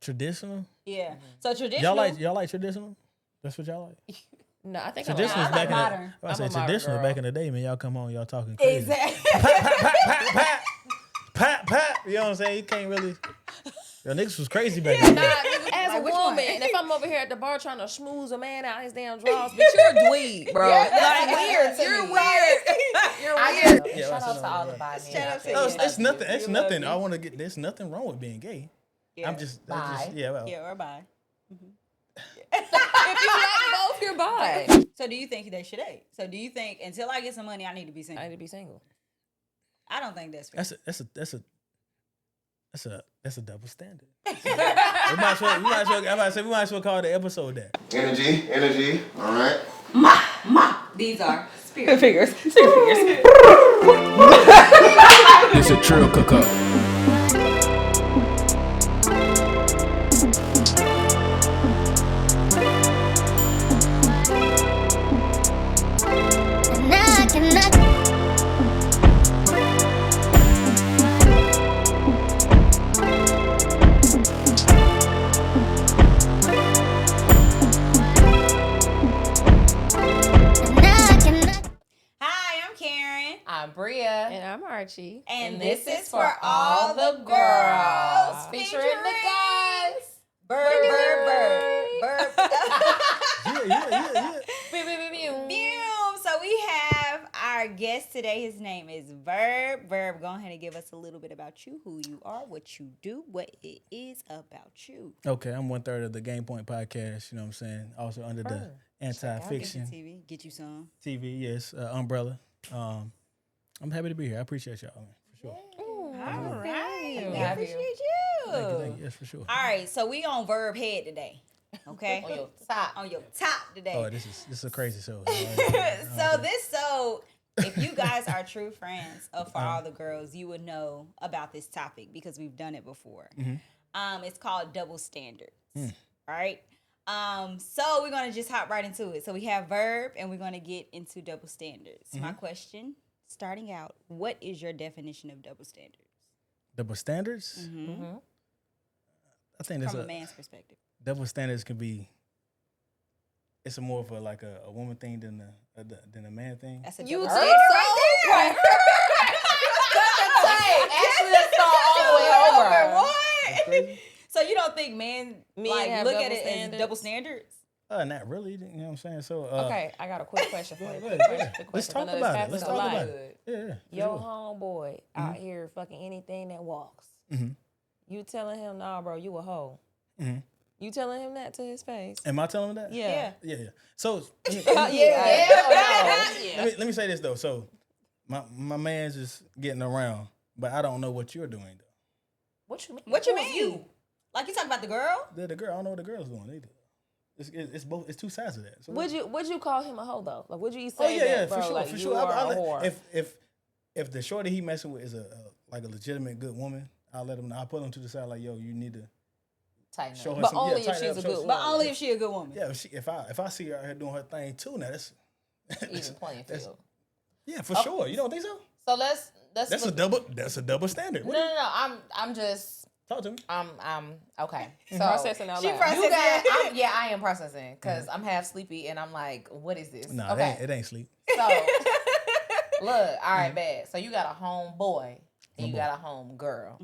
Traditional? Yeah. So traditional. Y'all like traditional? That's what y'all like? No, I think traditional I like modern. I say I'm a modern traditional girl. back in the day, man. Y'all come on, y'all talking crazy. Exactly. Pat. You know what I'm saying? You can't really. Yo, niggas was crazy back then. As a which woman, one? and if I'm over here at the bar trying to schmooze a man out his damn drawers, but you're a dweeb, bro. Like weird. You're weird. You're weird. Yeah, Shout out to all the bi men. Shout out to Oh, you. it's nothing. It's We love nothing. you. I want to get. There's nothing wrong with being gay. Yeah. I'm just. Bi. Yeah. Well, Yeah, or bi. If you like both, you're bi. So do you think they should date? So do you think until I get some money, I need to be single? I need to be single. I don't think that's fair. That's a double standard. we might as well call the episode that. Energy. All right. These are spirit figures. It's a trill cook-up. Hi, I'm Karen. I'm Bria. And I'm Archie. And this is for all the girls. Featuring the guys. Verb. Yeah. Boom. So we have our guest today. His name is Verb. Verb, go ahead and give us a little bit about you, who you are, what you do, what it is about you. Okay, I'm 1/3 of the Game Point podcast. You know what I'm saying? Also under the anti-fiction TV. Get you some. TV. Yes, umbrella. I'm happy to be here. I appreciate y'all, man, for sure. All right. We Have you. appreciate you. Thank you. Yes, for sure. All right, so we on Verb Head today. Okay? On your top. On your top today. Oh, this is a crazy show. So if you guys are true friends of For All the Girls, you would know about this topic because we've done it before. Mm-hmm. It's called double standards. Right? So we're gonna just hop right into it. So we have Verb and we're gonna get into double standards. My question, starting out, what is your definition of double standards? Double standards? I think that's From a man's perspective. double standards can be. It's a more of a woman thing than a man thing. That's a You double think standard so? right Actually, let's start all the way over. there. What? That's crazy. So you don't think men have look at double it standards? as double standards? Not really. You know what I'm saying? So Okay, I got a quick question for you. Go ahead. Let's talk I know about this it. Let's happens a talk lot. about it. Yeah. Your homeboy out here fucking anything that walks. Mhm. You telling him, nah, bro, you a hoe. Mhm. You telling him that to his face? Am I telling him that? Yeah. Yeah. So Yeah. let me say this though. So my man's just getting around, but I don't know what you're doing though. What you mean? What you Who's mean? Like you talking about the girl? The girl, I don't know what the girl's doing either. It's both. It's two sides of that. So Would you call him a hoe though? Like, would you say Oh yeah, that, bro? for sure, Like, for you sure. are a whore. If the shorty he messing with is a legitimate good woman, I'll let him know. I'll put him to the side like, yo, you need to Tighten show up. her But some. only if tighten she's up, a show good some- woman. But only if she a good woman. Yeah, if I see her out here doing her thing too, now that's Even playing field. yeah, for sure. You don't think so? So let's That's a double standard. What do you- No. I'm just. Talk to me. I'm okay. So Processing out She loud. processing. you got. I am processing because I'm half sleepy and I'm like, what is this? No, okay. it ain't sleep. So look, all right, bad. So you got a home boy and you got a home girl.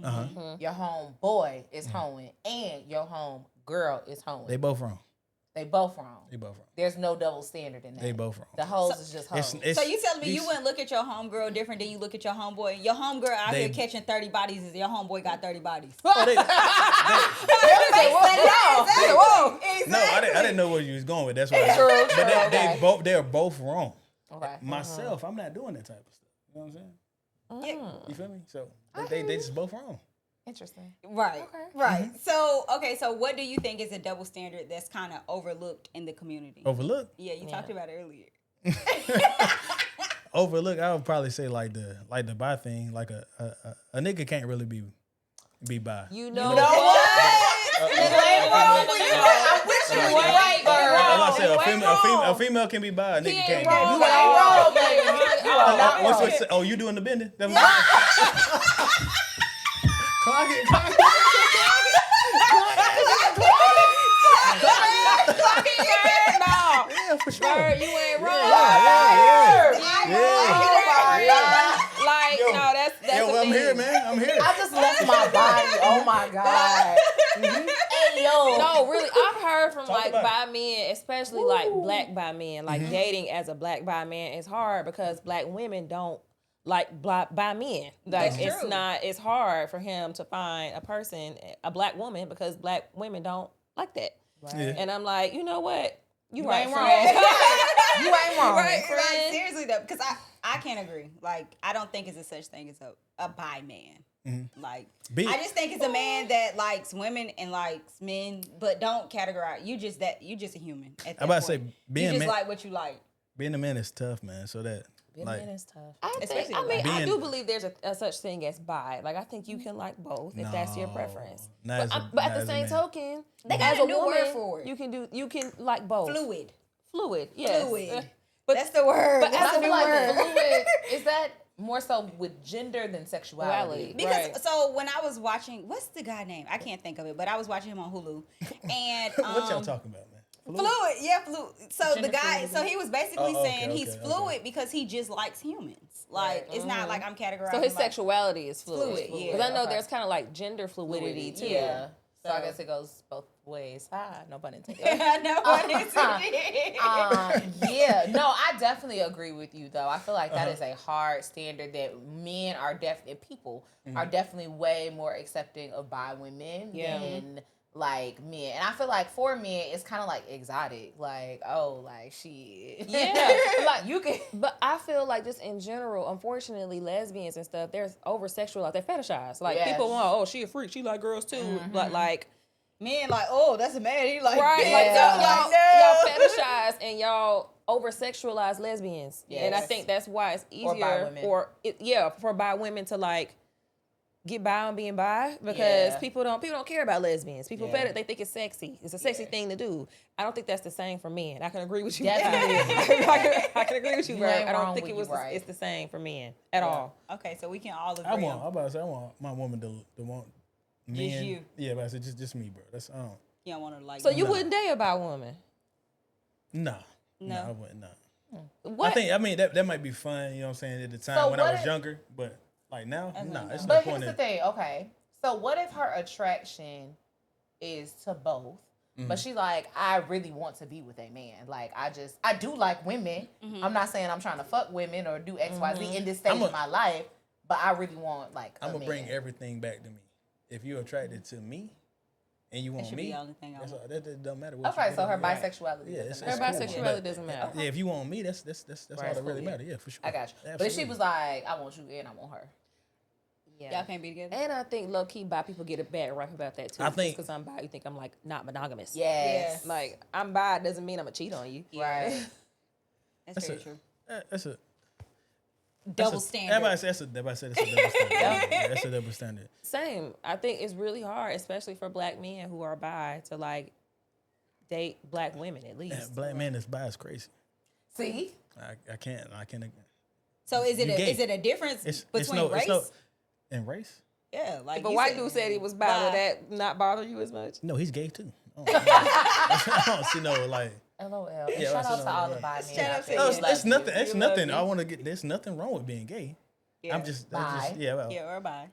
Your home boy is hoeing and your home girl is hoeing. They both wrong. They both wrong. They both wrong. There's no double standard in that. They both wrong. The hoes is just hoes. It's- So you telling me you these- wouldn't look at your homegirl different than you look at your homeboy? Your homegirl out They- here catching 30 bodies is your homeboy got 30 bodies. Oh, they- Whoa. no, I didn't know where you was going with. That's why. True, But okay. they're both wrong. Okay. Myself, I'm not doing that type of stuff. You know what I'm saying? Yeah. You feel me? So they just both wrong. Interesting. Right. Okay. Right. So what do you think is a double standard that's kind of overlooked in the community? Overlook. Yeah, you talked about it earlier. Overlook. I would probably say like the bi thing. Like a nigga can't really be bi. You know what? I'm with you. You're right, I'm about to say girl. a female can be bi. A nigga can't. You ain't wrong, baby. You are not What's wrong. what? Oh, you doing the bending? Clock it. For sure. Bird, you ain't wrong. Like, Yo. no, that's Yo, the I'm thing. here, man. I'm here. I just left my body. Oh my God. Hey, yo. No, really, I've heard from Talk like about bi men, especially like black bi men, like dating as a black bi man is hard because black women don't like black bi men. Like That's it's true. not. It's hard for him to find a person, a black woman, because black women don't like that. Yeah. And I'm like, you know what? You ain't right, wrong. friend. You ain't wrong. Right, Like, friend. seriously though, because I can't agree. Like, I don't think it's a such thing as a bi man. Like, I just think it's a man that likes women and likes men, but don't categorize. You just a human. At that I'm about to point. say, being you just man, like what you like. being a man is tough, man. So that, like, Man, it's tough. I Especially mean, I being- do believe there's a such thing as bi. Like, I think you can like both if that's your No, preference. not as a- But not at the as a same man. token, They got as a new woman, word for it. You can like both. Fluid, yes. Fluid. But That's the word. but That's as I the a feel new like word. fluid, is that more so with gender than sexuality? Sexuality. Because Right. so when I was watching, what's the guy name? I can't think of it, but I was watching him on Hulu, and what y'all talking about, man? fluid, yeah, fluid. So Gender the guy, fluidity. so he was basically Oh, okay, saying he's okay, fluid because he just likes humans. Like it's not like I'm categorizing. so his like, sexuality is fluid. Fluid, yeah. Because I know Okay. there's kind of like gender fluidity too. Yeah. So I So- guess it goes both ways. No pun intended. no one is Yeah, no, I definitely agree with you though. I feel like that is a hard standard that men are definitely are definitely way more accepting of bi women Yeah. than like men. And I feel like for men it's kind of like exotic. Like, oh, like she Yeah. like you can But I feel like just in general, unfortunately, lesbians and stuff, they're over sexualized. They're fetishized. Like Yes. people want, oh, she a freak. She like girls too. But like, Men like, oh, that's a man. He like, right? yeah. Like, y'all fetishize and y'all over sexualize lesbians. And I Yes. think that's why it's Or bi easier women. for bi women to like get by on being bi because Yeah. people don't care about lesbians. People Yeah. they think it's sexy. It's a sexy Yeah. thing to do. I don't think that's the same for men. I can agree with you. Definitely. I can agree with you, You Verb. ain't I don't wrong think when it was you right. it's the same for men at all. Okay, so we can all agree. I'm on- about to say, I want my woman to want men. you. Yeah, but I said just me, bro. That's I don't. You don't want to like. So you No. wouldn't date a bi woman? Nah. No. I wouldn't. Nah. What? I mean that might be fun. You know what I'm saying at the time So when I what was if- younger, but like now, nah. It's no But point here's the in. thing, okay. So what if her attraction is to both, but she like, I really want to be with a man. Like I do like women. I'm not saying I'm trying to fuck women or do X, Y, Z in this stage of my life, but I really want like I'm a gonna bring man. everything back to me. If you're attracted to me, and you want should be me, the only thing I that's want. all, that doesn't matter. What Okay, you, so her whatever you- bisexuality. Yeah, doesn't Her matter. cool, bisexuality but- doesn't matter. Yeah, if you want me, that's all Right, that really cool. matter. Yeah, for sure. I got you. But if Absolutely. she was like, I want you and I want her. Y'all can't be together. And I think low key bi people get a bad rap about that too. I think- because I'm bi, you think I'm like not monogamous. Yes. Like I'm bi doesn't mean I'm gonna cheat on you. Right. That's That's very a- true. That's a Double that's a- standard. Everybody says that's a double standard. Yeah, that's a double standard. Same. I think it's really hard, especially for black men who are bi, to like date black women at least. Yeah, black man that's bi is crazy. See? I can't. So is it You gay. is it a difference between race? And race? Yeah, like If a you white said- dude said he was bi, would that not bother you as much? No, he's gay too. I don't see no like. LOL. And Yeah, shout I out see to all no- the bi men. Shout out out to there. No, you. it's nothing. It's We love nothing. you. I want to get. There's nothing wrong with being gay. Yeah. I'm just. Bi. Yeah. Well, Yeah, or bi.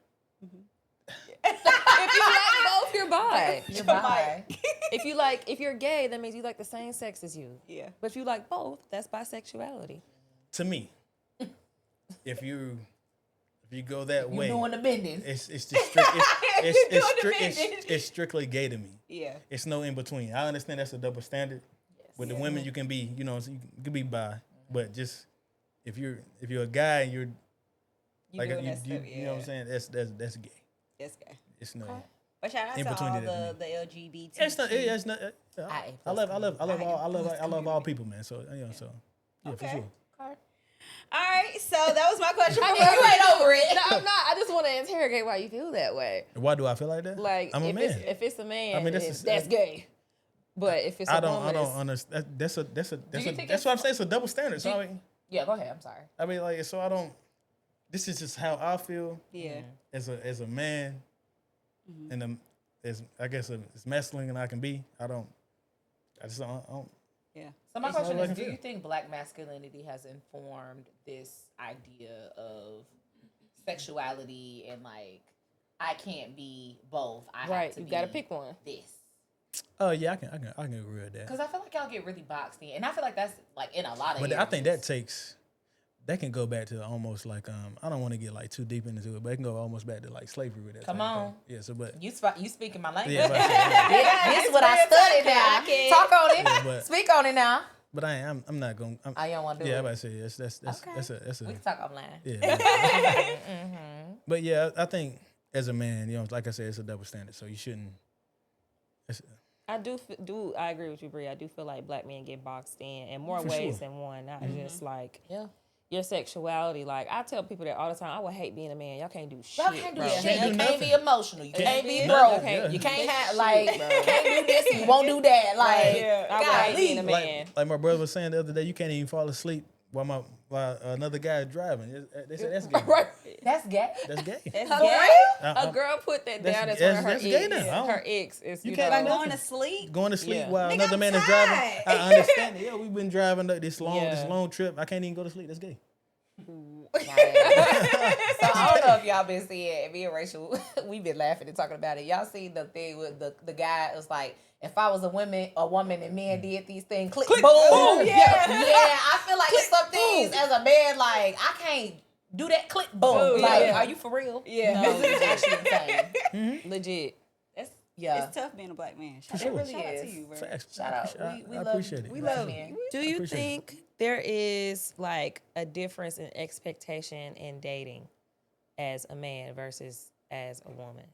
If you like both, you're bi. You're bi. If you're gay, that means you like the same sex as you. Yeah. But if you like both, that's bisexuality. to me, if you go that You way, doing the bending. it's just strict, it's doing the bending. it's strictly gay to me. Yeah. It's no in between. I understand that's a double standard. With the women, you can be, you can be bi, but just if you're a guy and you're You like doing you, that stuff, you know what I'm saying, that's gay. That's gay. It's no. But shout out In to between all it and the LGBT. It's not. It's not. I I love all people, man. So so yeah, for Okay. sure. All right, so that was my question. I for mean, you. you ain't over it. No, I'm not. I just want to interrogate why you feel that way. Why do I feel like that? Like, I'm a if man. it's a man, I mean, that's gay. But if it's a I woman, don't understand. That's you think that's what I'm saying. It's a double standard. So Yeah, go ahead. I'm sorry. I mean, like, so I don't. This is just how I feel Yeah. as a man, and as I guess as masculine as I can be. I just don't. Yeah. So my It's question all I is, can do you feel. think black masculinity has informed this idea of sexuality and like I can't be both. I have Right, to you be gotta pick one. this. Oh yeah, I can agree with that. Because I feel like y'all get really boxed in, and I feel like that's like in a lot of. But areas. I think that can go back to almost like I don't want to get like too deep into it, but it can go almost back to like slavery with that. Come type of on. thing. Yeah. So but you speaking my language. yeah, but I say, This is what I studied now. Talk on it. Yeah, but- Speak on it now. but I'm not going. I don't want to do Yeah, it. I'm about to say that's a We can talk offline. yeah. But yeah, I think as a man, like I said, it's a double standard, so you shouldn't. I I agree with you, Bree. I do feel like black men get boxed in more For ways sure. than one. Not just like Yeah. your sexuality. Like I tell people that all the time. I would hate being a man. Y'all can't do shit. Y'all can't do bro. shit. Can't do You can't be nothing. emotional. You can't be nothing. broke. Yeah. You can't have Shit, like bro. can't do this and you won't do that. Like I would hate being a golly. man. Like my brother was saying the other day, you can't even fall asleep while another guy is driving. They said that's gay. Right. That's gay. That's gay. That's For gay. real? A girl put that That's- down as that's- one of her that's gay now. I ex. don't- Her ex is You you can't know. Like do going nothing. to sleep. Going to sleep Yeah. while Nigga, another I'm man is driving. tired. I understand it. Yeah, we've been driving this Yeah. long trip. I can't even go to sleep. That's gay. So I don't know if y'all been seeing me and Rachel. We've been laughing and talking about it. Y'all seen the thing with the guy? It was like, if I was a woman, and men did these things, click boom. boom, yeah. I feel like it's some things as a man, like I can't do that. Click boom. Boom, Like, yeah. are you for real? Yeah. No, This is actually insane. legit. That's Yeah. It's tough being a black man. Shout, sure. out, It really shout out to is. you, bro. Facts. Shout out. We I love appreciate it. We Black love men. men. Do you Appreciate think there is like a difference in expectation in dating as a man versus as a woman?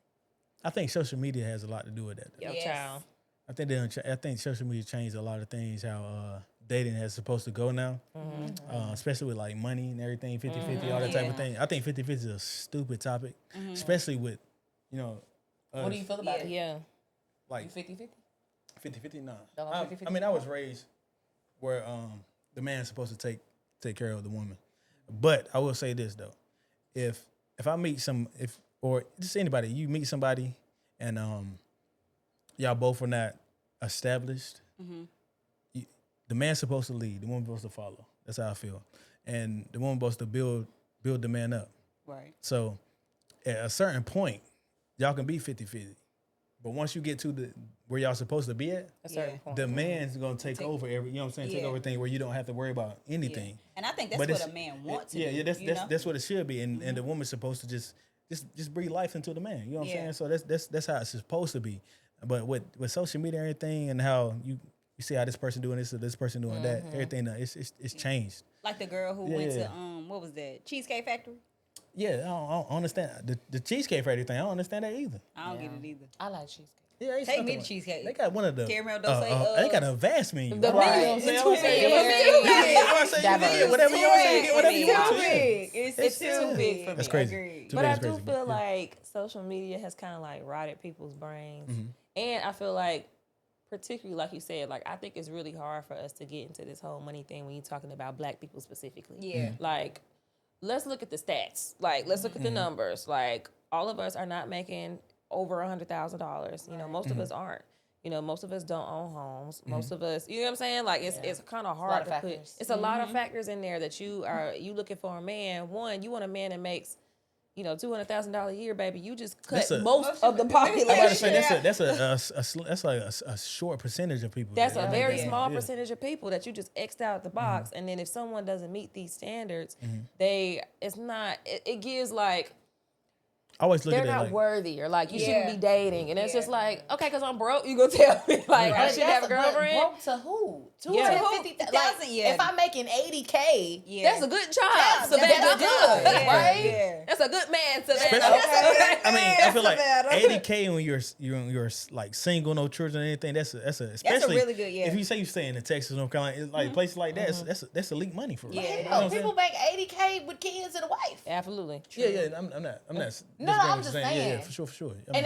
I think social media has a lot to do with that. Yo, Yes. child. I think social media changed a lot of things, how dating is supposed to go now, especially with like money and everything, 50-50, all that type of thing. I think 50-50 is a stupid topic, especially with, What do you feel about it? Yeah. like You 50-50? 50-50? Nah. Don't go 50-50? I mean, I was raised where the man's supposed to take care of the woman. But I will say this though. If I meet or just anybody, you meet somebody and y'all both are not established, the man's supposed to lead, the woman's supposed to follow. That's how I feel. And the woman's supposed to build the man up. Right. So at a certain point, y'all can be 50-50. But once you get to where y'all supposed to be at, A certain Yeah. point. the man's gonna take over take Yeah. over everything where you don't have to worry about anything. And I think that's But what it's- a man wants to Yeah, do. yeah, you know? that's what it should be. And the woman's supposed to just breathe life into the man. You know what Yeah. I'm saying? So that's how it's supposed to be. But with social media and everything and how you see how this person doing this or this person doing that, everything it's changed. Like the girl who Yeah, went yeah. to what was that? Cheesecake Factory? Yeah, I don't understand the cheesecake for everything. I don't understand that either. I don't get it either. I like cheesecake. Yeah, it's Take nothing me to like- Cheesecake. They got one of the Caramel dulce, they got a vast menu. The You know what I'm menu saying? is I'm saying, too big. yeah, I say, Diverse. yeah, whatever you want to say, get whatever you want to. It's yeah. big. It's yeah. too big for me. That's crazy. Agreed. Too But big I is do crazy, feel yeah. like social media has kind of like rotted people's brains. And I feel like, particularly like you said, like I think it's really hard for us to get into this whole money thing when you're talking about black people specifically. Yeah. Like, let's look at the stats. Like, let's look at the numbers. Like, all of us are not making over $100,000. You know, most of us aren't. You know, most of us don't own homes. Most of us, you know what I'm saying? Like, it's kind of hard lot of to put. factors. It's a lot of factors in there that you looking for a man. One, you want a man that makes, $200,000 a year, baby. You just cut That's a- most of the I'm about to population. say that's like a short percentage of people. That's that- a very yeah, small yeah. percentage of people that you just X'd out the box. And then if someone doesn't meet these standards, it gives like, I always look they're at it not like worthy or like you Yeah. shouldn't be dating. And it's Yeah. just like, okay, because I'm broke, you gonna tell me like I But should have a that's- but girlfriend. Broke to who? Yeah. 250,000. $250,000, yeah. If I'm making 80K, Yeah. That's a good job. That's Savannah. good, Yeah. right? Yeah. That's a good man, Savannah. Especially- I mean, I feel like Savannah. 80K when you're like single, no children, or anything. That's especially really good, yeah. If you say you stay in Texas, North Carolina, it's like places like that, that's elite money for real. Yeah. You know what I'm people saying? make 80K with kids and a wife. Absolutely. Yeah, I'm not. No, disagreeing I'm with just you Yeah, saying. for sure. I And mean,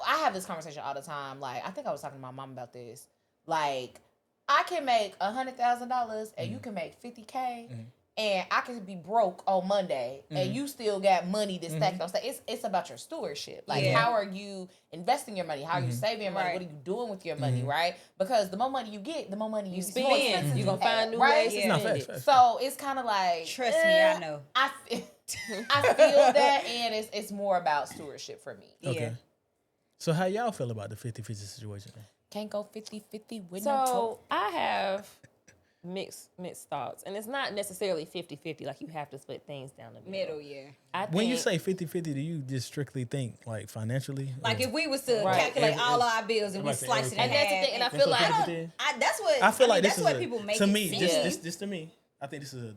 I have this conversation all the time. Like, I think I was talking to my mom about this. Like, I can make $100,000 and you can make 50K, and I can be broke on Monday, and you still got money to stack on. It's about your stewardship. Like, how are you investing your money? How are you saving your money? Right. What are you doing with your money, right? Because the more money you get, the more money you spend. You're going to find new ways to No, spend facts. it. So it's kind of like, Trust me, I know. I feel that, and it's more about stewardship for me. Okay. Yeah. So how y'all feel about the 50-50 situation? Can't go 50-50 with no So I have mixed thoughts. And it's not necessarily 50-50, like you have to split things down the middle. Middle, yeah. I When you think- say 50-50, do you just strictly think like financially? Like or- if we was to Right. calculate all our bills and we Everything. slice it in And that's the half, thing, and I That's feel what like 50-50 is? that's what I feel like that's this what is people make to it me. seem. This to me. I think this is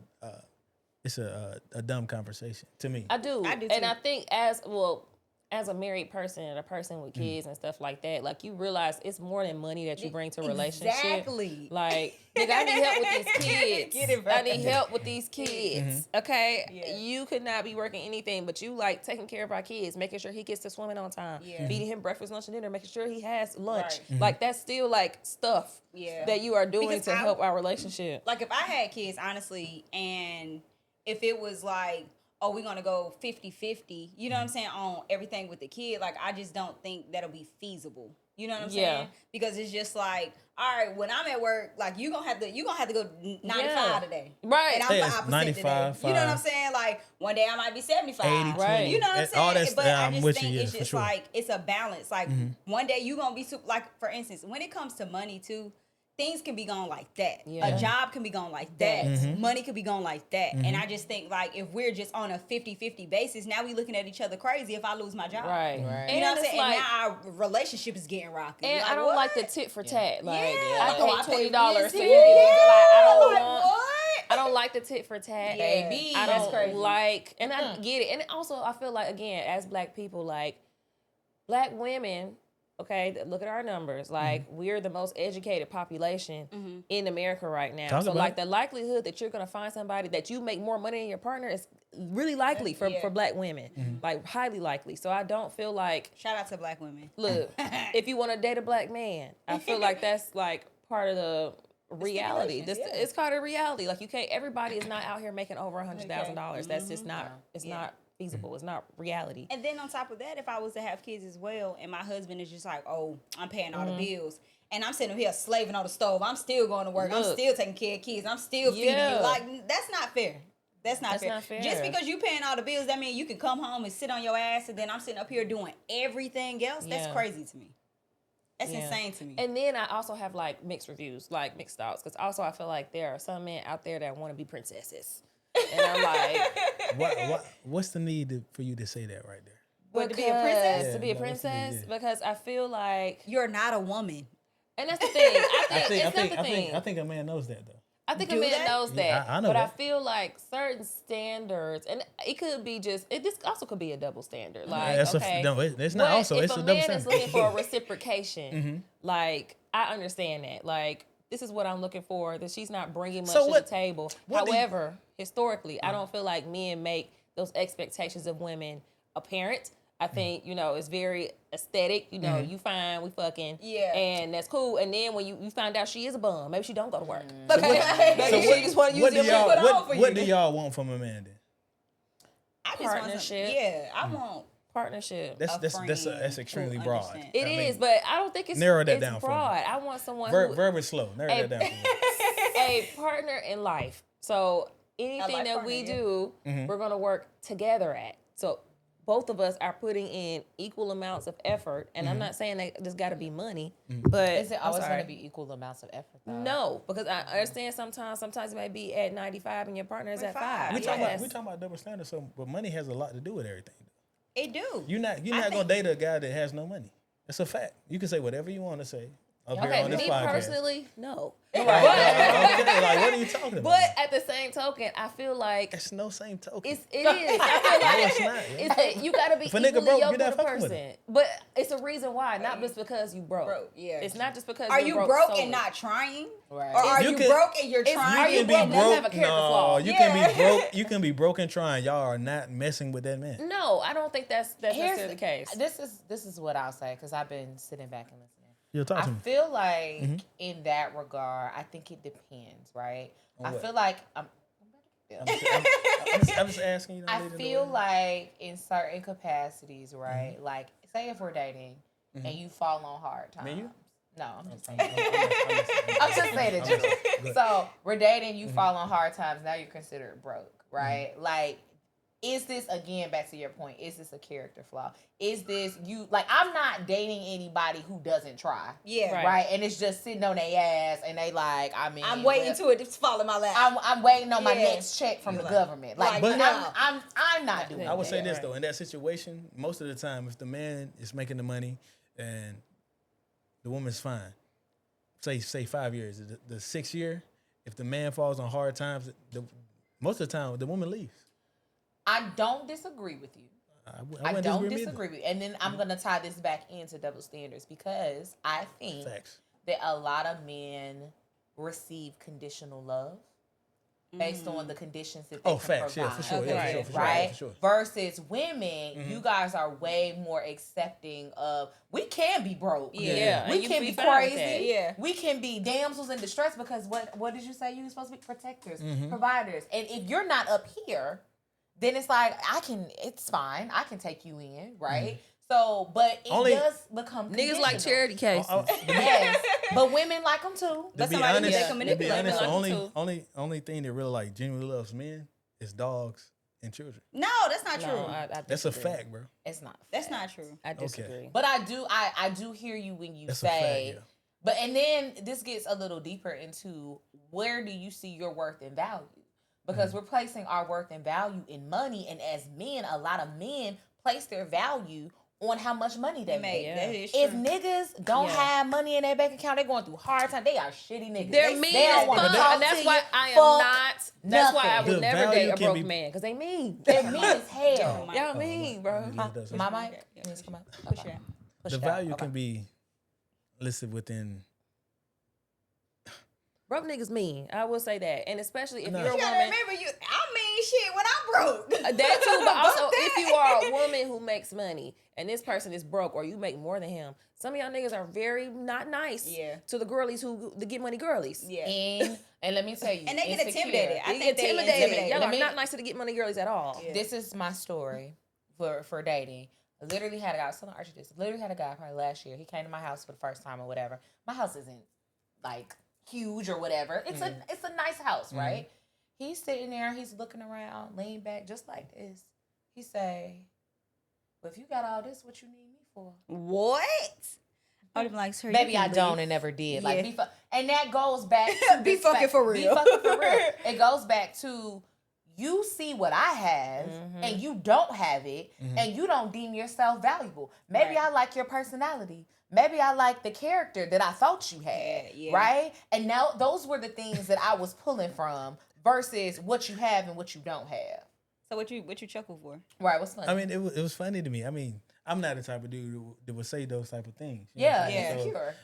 it's a dumb conversation to me. I do. I do And too. I think as a married person and a person with kids and stuff like that, like you realize it's more than money that you bring to a relationship. Exactly. Like, nigga, I need help with these kids. Get it, bro. I need help with these kids. Okay? Yeah. You could not be working anything, but you like taking care of our kids, making sure he gets to swimming on time, Yeah. feeding him breakfast, lunch, and dinner, making sure he has lunch. Right. Like, that's still like stuff Yeah. that you are doing Because to I- help our relationship. Like if I had kids, honestly, and if it was like, oh, we're gonna go 50-50, you know what I'm saying, on everything with the kid, like I just don't think that'll be feasible. You know what I'm Yeah. saying? Because it's just like, all right, when I'm at work, like you gonna have to go 95 Yeah. today. Right. And I'm Yeah, the it's opposite 95, today. You know what I'm 5. saying? Like one day I might be 75. 80, Right. You know what I'm and all saying? that's- But yeah, I I'm just with think you, yeah, it's for just sure. like it's a balance. Like one day you gonna be like, for instance, when it comes to money too, things can be going like that. Yeah. A job can be going like that. Mm-hmm. Money can be going like that. And I just think like if we're just on a 50-50 basis, now we looking at each other crazy if I lose my job. Right. You know what I'm And it's saying? like, and now our relationship is getting rocky. and Like, I don't like the what? tit for tat. Like, Yeah. I Oh, I paid paid $20, so this. you give me, like, I don't Like, want. what? I don't like the tit for tat. Yeah. Baby. I That's don't crazy. like, and I get it. And also, I feel like, again, as black people, like, black women, okay, look at our numbers. Like, we're the most educated population in America right now. Talk So, about like, it. the likelihood that you're going to find somebody that you make more money than your partner is really likely for black women. Like, highly likely. So, I don't feel like, Shout out to black women. look, if you want to date a black man, I feel like that's, like, part of the reality. stipulations, yeah. It's part of reality. Like, you can't, everybody is not out here making over $100,000. That's just not, it's not feasible. It's not reality. And then on top of that, if I was to have kids as well, and my husband is just like, oh, I'm paying all the bills, and I'm sitting here slaving on the stove, I'm still going to work, I'm Look. still taking care of kids, I'm still feeding Yeah. you. Like, that's not fair. That's not fair. not fair. Just because you paying all the bills, that means you can come home and sit on your ass, and then I'm sitting up here doing everything else. That's Yeah. crazy to me. That's Yeah. insane to me. And then I also have like mixed reviews, like mixed thoughts, because also I feel like there are some men out there that want to be princesses, and I'm like, What's the need for you to say that right there? What, to be a princess? Yeah, to be a like, what's the princess, big deal? because I feel like, You're not a woman. and that's the thing. I think it's not the thing. I think a man knows that though. I think a Do man they? knows that, Yeah, I know but I that. feel like certain standards, and it could be just, this also could be a double standard. Like, That's okay, it's not but also if it's a a double man is standard. looking for a reciprocation, like, I understand that. Like, this is what I'm looking for, that she's not bringing much So to what- the table. what do you- However, historically, I don't feel like men make those expectations of women apparent. I think, it's very aesthetic. You fine, we fucking. Yeah. And that's cool. And then when you find out she is a bum, maybe she don't go to work. Okay. Maybe she just want to use What do your y'all put on what, for what you. do y'all want from a man then? I just want some, Partnership. yeah, I want partnership. That's extremely who broad. understands. It I mean, is, but I don't think it's narrow that it's down for me. broad. I want someone Verb is slow. Narrow Hey. that down for me. a partner in life. So anything life that partner, we yeah. do, we're gonna work together at. So both of us are putting in equal amounts of effort, and I'm not saying that there's got to be money, but Is it I'm always sorry. going to be equal amounts of effort, though? No, because I understand sometimes it might be at 95 and your partner is at 5. We talking Yes. about double standards, but money has a lot to do with everything. it do. You're not I gonna date a guy that has no money. It's a fact. You can say whatever you want to say up here Okay, on this me podcast. personally, no. Okay, like what are you talking about? But at the same token, I feel like It's no same token. it is. I feel like No, it's not, yeah. it's you gotta be If a nigga equally broke, yoked you're not with a fucking with person. him. But it's a reason why, not just because you broke. Yeah. It's not just because Are you're you broke broke solely. and not trying? Right. Or are You you can- broke and you're It's- trying? are you can be broke and broke. have a character No, flaw? you Yeah. can be broke. You can be broke and trying. Y'all are not messing with that man. No, I don't think that's Here's necessarily the case. This is what I'll say, because I've been sitting back and listening. You'll talk I to me. feel like in that regard, I think it depends, right? I feel like I'm just asking. You know, I leading the feel way. like in certain capacities, right? Like, say if we're dating and you fall on hard times. Me and you? No, I'm just saying. I'm I'm just saying it, listening. Jules. So we're dating, you fall on hard times. Now you're considered broke, right? Like, is this, again, back to your point, is this a character flaw? Is this you, like, I'm not dating anybody who doesn't try. Yeah. Right. And it's just sitting on their ass and they like, I mean. I'm waiting to it to fall in my lap. I'm waiting on my Yeah. next check from the government. Like, But I'm not doing I would that. say this though, in that situation, most of the time, if the man is making the money and the woman's fine, say 5 years, the 6th year, if the man falls on hard times, most of the time the woman leaves. I don't disagree with you. I wouldn't don't with me disagree with you. And then I'm going to tie this back into double standards because I think Facts. that a lot of men receive conditional love based on the conditions that they can facts, provide. yeah, for sure, yeah, for sure, Right? for sure. Versus women, you guys are way more accepting of, we can be broke. Yeah, We and you can be be fine with crazy. that. Yeah. We can be damsels in distress because what did you say? You were supposed to be protectors, providers. And if you're not up here, then it's like, it's fine. I can take you in, right? So, but it does become Niggas like conditional. charity cases. Yes, but women like them too. To But be somebody honest, they can to be manipulate honest, them. the only thing that really like genuinely loves men is dogs and children. No, that's not true. No, I That's a disagree. fact, bro. It's not. That's fair. not true. I disagree. But I do hear you when you That's a fact, say. yeah. But and then this gets a little deeper into where do you see your worth and value? Because we're placing our worth and value in money, and as men, a lot of men place their value on how much money they make. Yeah. That is If true. niggas don't have money in their bank account, they're going through hard time. They are shitty niggas. They're they mean they don't as wanna fuck, talk and that's to why you. I am Fuck not. That's why I nothing. would The never value date a can broke be- man because they mean. They're mean as hell. my- Y'all mean, bro. Yeah, that's- My mic needs to come out. Push Okay. it. Push The it out. value Okay. can be listed within. Broke niggas mean. I will say that, and especially if No. you're a You gotta woman. remember, I mean shit when I'm broke. That too, but also Fuck that. if you are a woman who makes money and this person is broke or you make more than him, some of y'all niggas are very not nice to the girlies the get money girlies. Yeah. And let me tell you, And they get insecure. intimidated. I They think get they intimidated. intimidated. Y'all Let are me- not nice to the get money girlies at all. Yeah. This is my story for dating. I literally had a guy. I was telling Archie this. I literally had a guy probably last year. He came to my house for the first time or whatever. My house isn't like huge or whatever. It's a nice house, right? He's sitting there. He's looking around, leaned back, just like this. He say, "Well, if you got all this, what you need me for?" What? I would have been like, sir, Maybe you I can don't leave. and never did. Yeah. Like, and that goes back to Be this fucking fact- for real. Be fucking for real. It goes back to you see what I have and you don't have it and you don't deem yourself valuable. Maybe I like your personality. Maybe I like the character that I thought you had, Yeah. right? And now those were the things that I was pulling from versus what you have and what you don't have. So what you chuckle for? Right? What's funny? I mean, it was funny to me. I mean, I'm not the type of dude that would say those type of things. You know what yeah, I'm saying? So, insecure.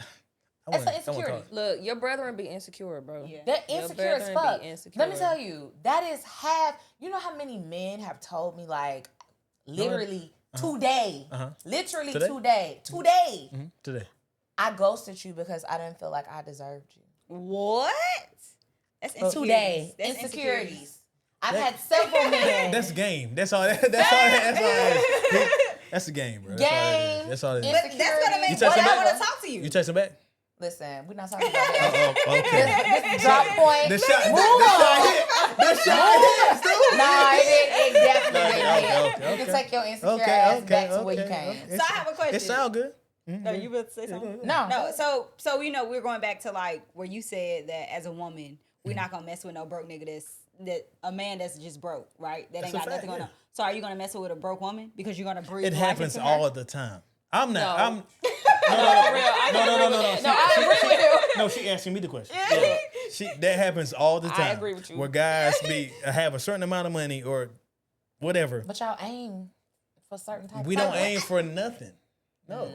I That's wanna- an insecurity. I wanna talk. Look, your brethren be insecure, bro. Yeah. They're Your insecure as brethren fuck. be insecure. Let me tell you, that is half. You know how many men have told me, like, literally today, literally Today? today, Today. I ghosted you because I didn't feel like I deserved you. What? That's insecurities. Today, That's insecurities. I've had several men. That's game. That's all. That's all. That's all. That's the game, bro. Game. That's all it is. But that's gonna make You me text him want back? to talk to you. You text him back? Listen, we're not talking about that. Oh, okay. This drop point. The shot. Move on. The shot hit. No, it definitely Okay, didn't hit. okay, You can okay. take your insecure ass back to where you came. So I have a question. It sound good. No, you about to say something? No. So you know we're going back to like where you said that as a woman we're not gonna mess with no broke nigga that a man that's just broke, right? That That's ain't a got fact, nothing going yeah. on. So are you gonna mess with a broke woman because you're gonna breathe? It life happens into her? all the time. I'm not. No. I'm. No, I agree with you. No, she asking me the question. Yeah. That happens all the time. I agree with you. Where guys have a certain amount of money or whatever. But y'all aim for certain type We of don't things. aim for nothing. No.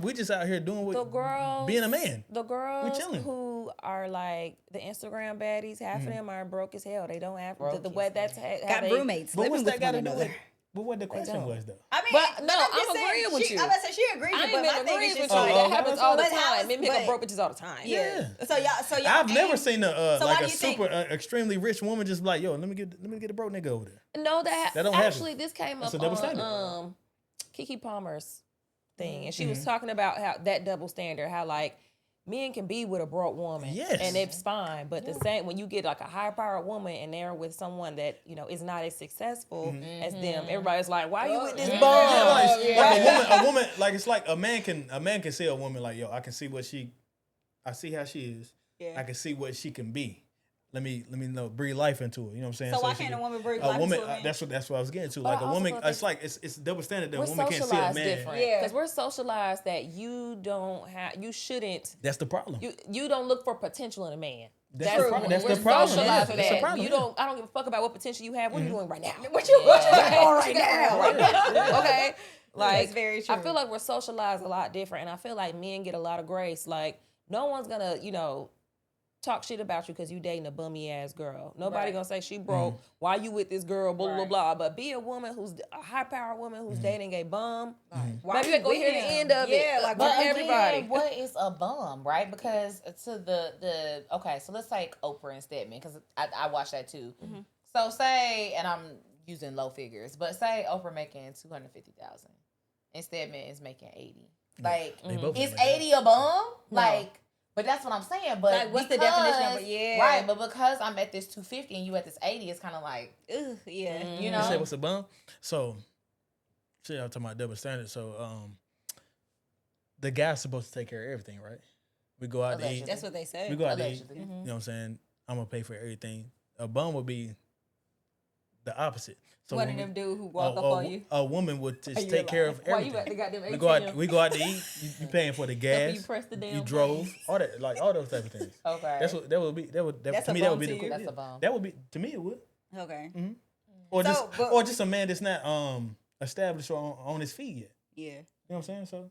We just out here doing The girls, being a man. The girls chilling. who are like the Instagram baddies, half of them are broke as hell. They don't have the Broke way as that's hell. how Got they, roommates But living what's that with got one to do another. with? But what the question don't. was though? I mean, But no, just I'm saying, agreeing with you. I'm about to say she agrees I with ain't you, but been my thing agreeing is with just you. like, That happens all the but how time. is- Men pick up but- broke bitches all the time. Yeah. So y'all. I've never aim- seen a So why like do a you think- super extremely rich woman just be like, yo, let me get a broke nigga over there. No, that don't actually happen. this came That's up a double on standard. Kiki Palmer's thing, and she was talking about how that double standard, how like men can be with a broke woman, Yes. and it's fine, but the same when you get like a high powered woman and they're with someone that is not as successful as them, everybody's like, why are you with this bum? Like a woman, like it's like a man can see a woman like, yo, I see how she is. Yeah. I can see what she can be. Let me breathe life into her. You know what I'm saying? So why she can't a can- woman breathe life into a man? That's what I was getting to. But Like I a also woman, feel it's like it's double standard that a We're woman can't see a socialized man. different, Yeah. because we're socialized that you shouldn't. That's the problem. You don't look for potential in a man. That's the problem. That's We're the problem. socialized Yeah, for that's the that. problem, You yeah. don't. I don't give a fuck about what potential you have. What are you doing right now? What you doing right now? Okay. Like, That's very true. I feel like we're socialized a lot different, and I feel like men get a lot of grace. Like, no one's gonna, talk shit about you because you dating a bummy ass girl. Nobody gonna say she broke. Why you with this girl? Blah blah blah. But be a woman who's a high powered woman who's dating a bum. Why Maybe you ain't gonna hear the end of it. Yeah, like But from everybody. again, what is a bum, right? Because to the okay, so let's take Oprah and Stedman, because I watched that too. So say, and I'm using low figures, but say Oprah making $250,000 and Stedman is making 80. Like, They both is make that. 80 a bum? Like, but that's what I'm saying. But Like, what's the definition of it? Yeah. Right, but because I'm at this 250 and you at this 80, it's kind of like, Ugh, yeah. you You know. say what's a bum? So, shit, I'm talking about double standard. So, the guy's supposed to take care of everything, right? We go out to eat. Allegedly. That's what they say. We go out to eat. Allegedly. You know what I'm saying? I'm gonna pay for everything. A bum would be the opposite. So One when of them we- dude who walk up on you. A woman would just You take care of Why you everything. got the goddamn ATM? We go out to eat. You paying for the gas. you press the damn You drove. All that, like all those type of things. Okay. That's what that would be. That's To a me, that bum would be to the you? cool. That's Yeah. a bum. That would be to me. It would. Okay. Or So, just a man that's not established on his feet yet. Yeah. You know what I'm saying? So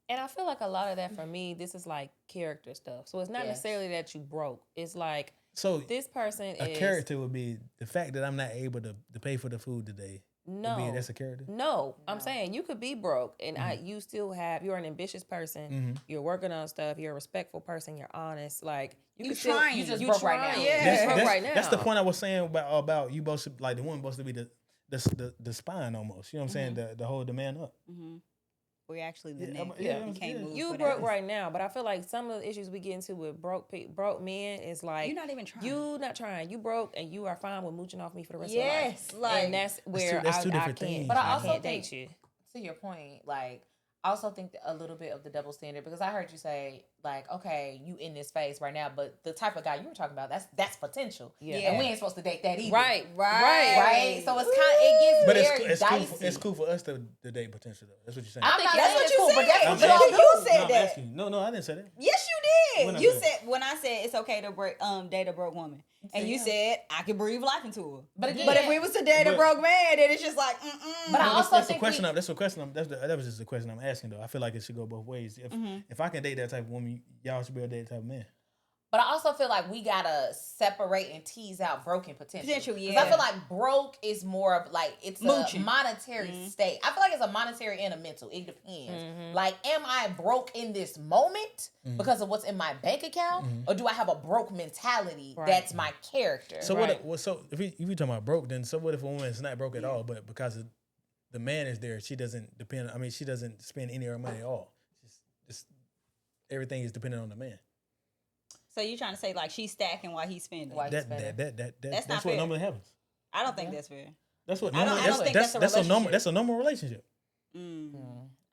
And I feel like a lot of that for me, this is like character stuff. So it's not Yes. necessarily that you broke. It's like this person a is character would be the fact that I'm not able to pay for the food today. No, That's a character. No, I'm saying you could be broke and you still you're an ambitious person. You're working on stuff. You're a respectful person. You're honest. Like You could still, trying. You just you broke right trying. now. Yeah. You broke right now. That's the point I was saying about you both like the woman supposed to be the spine almost. You know what I'm saying? To hold the man up. We're actually the Yeah, neck. yeah, You can't yeah. move. You for broke that. right now, but I feel like some of the issues we get into with broke men is like You're not even trying. You not trying. You broke and you are fine with mooching off me for the rest of your life. Yes, like And that's where that's two I different can't. things, But I man. also can't think, date you. to your point, like, I also think that a little bit of the double standard, because I heard you say, like, okay, you in this phase right now, but the type of guy you were talking about, that's potential. Yeah. And we ain't supposed to date that either. Right. Right? So it But gets very it's cool. dicey. It's cool for us to date potential though. That's what you're saying. I'm not That's saying what it's you cool, but said. that's I'm what y'all asking- do. You said I'm that. asking. No, I didn't say that. Yes, you When did. I You said- said when I said it's okay to date a broke woman, and you said I can breathe life into her. But again, But if we was to date a But- broke man, then it's just like, But I That's also the think question. we, That was just the question I'm asking though. I feel like it should go both ways. If I can date that type of woman, y'all should be able to date that type of man. but I also feel like we gotta separate and tease out broken potential. Potential, 'Cause yeah. I feel like broke is more of like it's Mooching. a monetary state. I feel like it's a monetary and a mental. It depends. Like, am I broke in this moment because of what's in my bank account, or do I have a broke mentality that's my character? So Right. So if you talking about broke, then so what if a woman is not broke at all, but because the man is there, she doesn't depend. I mean, she doesn't spend any of her money at all. Just everything is dependent on the man. So you trying to say like she's stacking while he's spending? Why- That's not what fair. normally happens. I don't think that's fair. That's what I don't normally. think that's a That's a normal. relationship. That's a normal relationship.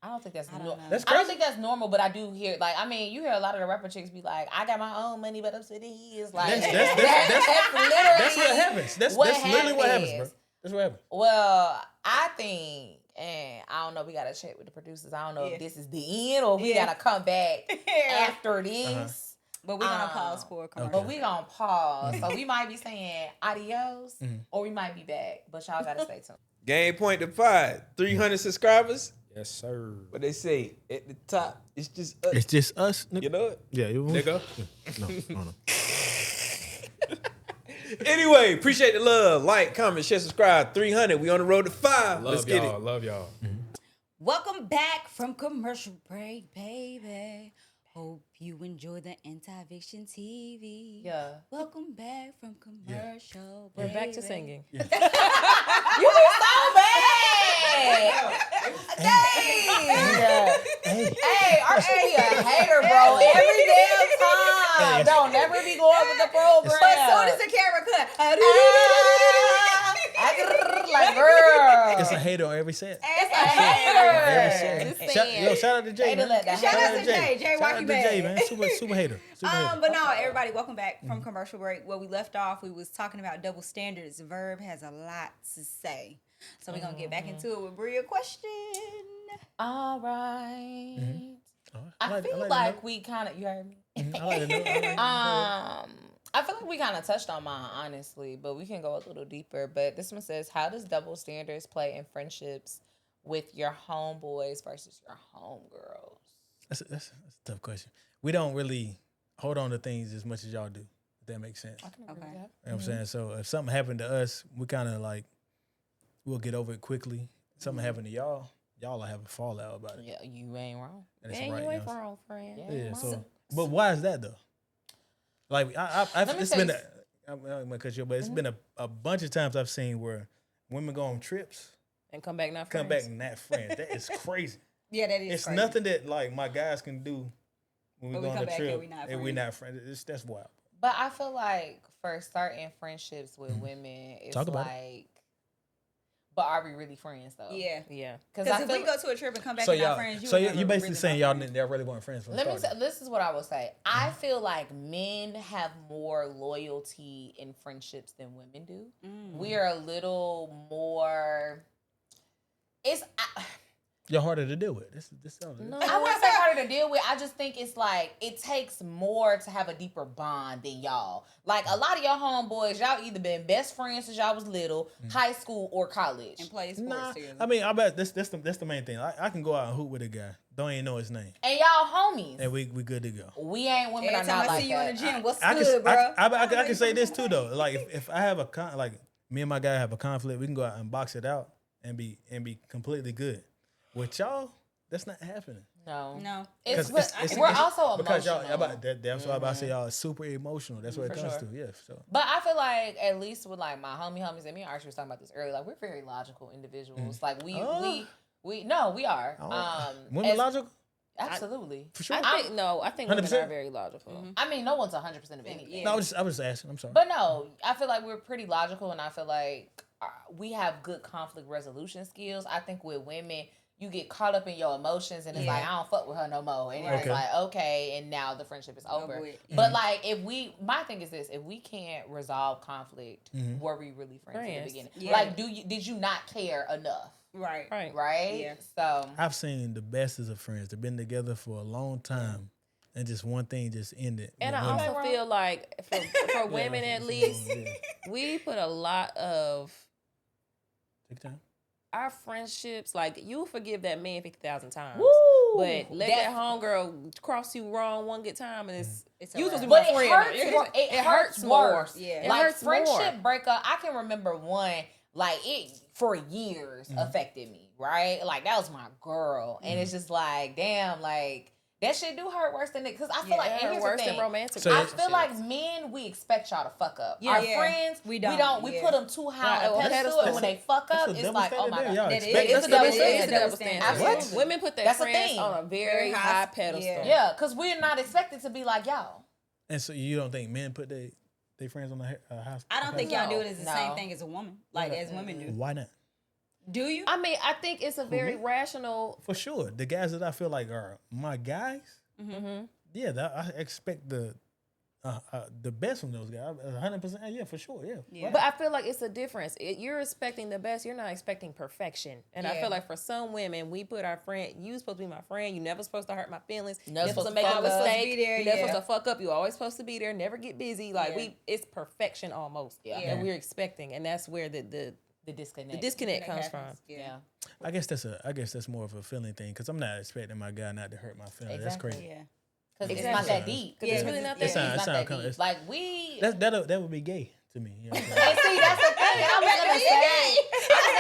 I don't think that's don't normal. know. That's I don't crazy. think that's normal, but I do hear, like, I mean, you hear a lot of the rapper chicks be like, I got my own money, but I'm sitting here. Like, That's literally That's what happens. That's literally what happens, bro. That's what happens. Well, I think, and I don't know, we got to check with the producers. I don't know if this is the end or if we Yeah. got to come back Yeah. after this. But we're gonna pause for a commercial. But we going to pause. So we might be saying adios or we might be back. But y'all got to stay tuned. Game point to 5. 300 subscribers. Yes, sir. What they say at the top, it's just us. It's just us. You know it? Yeah, you Nigga. No. Anyway, appreciate the love. Like, comment, share, subscribe. 300. We on the road to 5. Let's Love get y'all. it. Love y'all. Welcome back from commercial break, baby. Hope you enjoy the anti-eviction TV. Yeah. Welcome back from commercial We're break. back to singing. You be so bad. Hey, our should be a hater, bro. Every damn time. Don't never be going with the program. But as soon as the camera cut, Like, girl. It's a hater on every set. It's a Every hater. set. Just Shout, saying. yo, shout out to Jay, Hater man. let that Shout out hater. to Jay. Jay, Shout why out you to Jay, mad? man. Super hater. Super hater. But no, everybody, welcome back from commercial break. Where we left off, we was talking about double standards. Verb has a lot to say, so we're gonna get back into it with Bria. Question. All right. I like- I feel like like we kind of, you heard me? I like to know. I feel like we kind of touched on mine, honestly, but we can go a little deeper. But this one says, how does double standards play in friendships with your homeboys versus your homegirls? That's a tough question. We don't really hold on to things as much as y'all do. If that makes sense. I can agree Okay. with that. You know what I'm saying? So if something happened to us, we kind of like, we'll get over it quickly. If something happened to y'all will have a fallout about it. Yeah, you ain't wrong. And it's Man, right, you ain't know what I'm wrong, friend. Yeah. saying? Yeah, Wrong. so, but why is that though? Like, I've Let me it's tell been, you- I'm gonna cut you off, but it's been a bunch of times I've seen where women go on trips, And come back not come friends. back not friends. That is crazy. Yeah, that is. It's crazy. nothing that like my guys can do when we But go we on come a back trip and we not and we're friends. not friends. That's wild. But I feel like for certain friendships with women, it's Talk about like, but are we really friends though? Yeah. Yeah. Because Because I if feel we go to a trip and come back So and not y'all, friends, so were you never basically really saying my y'all friend. they really weren't friends from the Let me start. say, this is what I will say. I feel like men have more loyalty in friendships than women do. We are a little more. You're harder to deal with. This No. I wouldn't say harder to deal with. I just think it's like it takes more to have a deeper bond than y'all. Like a lot of y'all homeboys, y'all either been best friends since y'all was little, high school or college. And play sports Nah, together. I mean, I bet that's the main thing. I can go out and hoot with a guy, don't even know his name, And y'all homies. and we good to go. We ain't women Every are time not I like see you in that. the gym, what's I good, bro? I can say this too though. Like if I have like me and my guy have a conflict, we can go out and box it out and be completely good. With y'all, that's not happening. No. No. It's, 'Cause but we're also emotional. because y'all about that. That's why I'm about to say y'all are super emotional. That's what it For comes sure. to. Yeah. So But I feel like at least with like my homies and me and Archie was talking about this earlier. Like we're very logical individuals. Like we are. women as- logical Absolutely. for sure. I think women 100%. are very logical. I mean, no one's 100% of anything. Yeah. No, I was just asking. I'm sorry. But no, I feel like we're pretty logical, and I feel like we have good conflict resolution skills. I think with women, you get caught up in your emotions, and it's Yeah. like, I don't fuck with her no more. And it's Okay. like, okay, and now the friendship is over. Over with. But like, my thing is this: if we can't resolve conflict, Mm-hmm. were we really friends at the Friends. beginning? Yeah. Like, did you not care enough? Right. Right. Right? Yeah. So I've seen the bestest of friends. They've been together for a long time, and just one thing just ended. And with I women. also feel like for women at least, Yeah. we put a lot of Take time. our friendships, like you forgive that man 50,000 times. Woo! But let That's- that homegirl cross you wrong one good time and It's a you wrap. supposed to be But my it friend. hurts. It hurts more. worse. Yeah. It Like hurts friendship more. breakup. I can remember one. Like it for years affected me. Right. Like that was my girl, and it's just like damn. Like that shit do hurt worse than it. Because I feel Yeah, like it and hurt here's worse the than thing. romantic So I it's- feel like men, we expect y'all to fuck up. Yeah. Our Yeah. friends, We we don't, don't. We yeah. put them too high on Right, a on a pedestal, and when pedestal. they fuck That's up, a it's double like, oh my standard there. god. Y'all That expect is. us It's to a double be standard. standard. It's a double standard. Absolutely. Women put their That's a friends thing. on a very Very high high- pedestal. yeah. Yeah, because we're not expected to be like y'all. And so you don't think men put their friends on the house? I don't think y'all do No. it as the No. same thing as a woman, like as women do. Why not? Do you? I mean, I think it's a very rational. For sure, the guys that I feel like are my guys. Yeah, I expect the best from those guys. 100%. Yeah, for sure. Yeah. Yeah. But I feel like it's a difference. You're expecting the best. You're not expecting perfection. And I Yeah. feel like for some women, we put our friend. You supposed to be my friend. You never supposed to hurt my feelings. You Never never supposed to supposed make to a fuck up. mistake. Supposed to be there, You never yeah. supposed to fuck up. You always supposed to be there. Never get busy. Like Yeah. it's perfection almost. Yeah. That we're expecting, and that's where the disconnect. disconnect That comes happens. from. Yeah. I guess that's more of a feeling thing because I'm not expecting my guy not to hurt my feelings. That's Exactly. crazy. Yeah. Because Exactly. it's not that deep. Because it's really not that It's deep. not that kinda- deep. Like we. That would be gay to me. You know what I'm saying? And see, that's the thing. I was